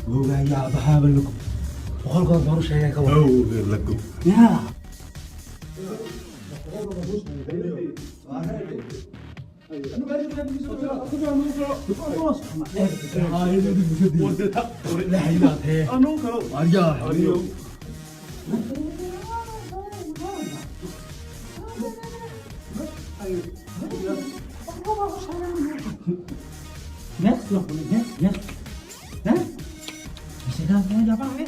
Bukan ya apa belum. Pokoknya kau baru saya kau. Oh, lagu. Ya. Yes, look, yes, yes. Huh? Bisa dah, punya apa ni?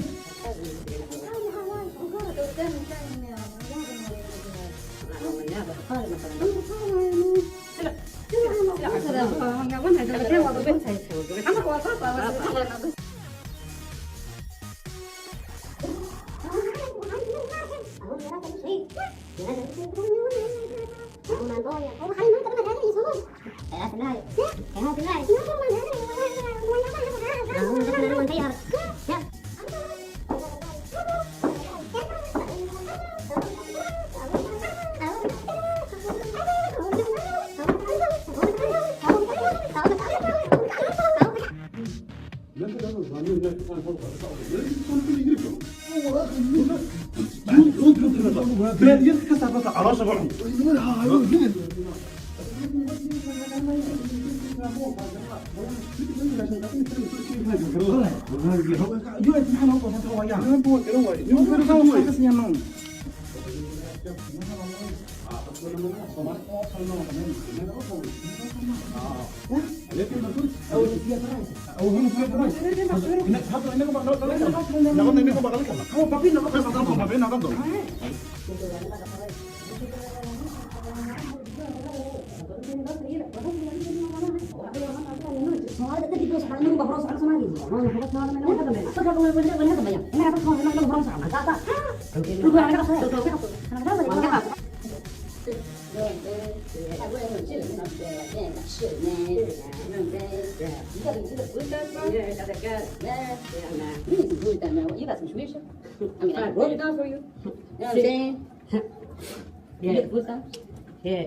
Yeah,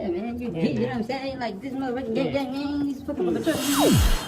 man, you know what I'm saying? Like this motherfucker, gang, these fucking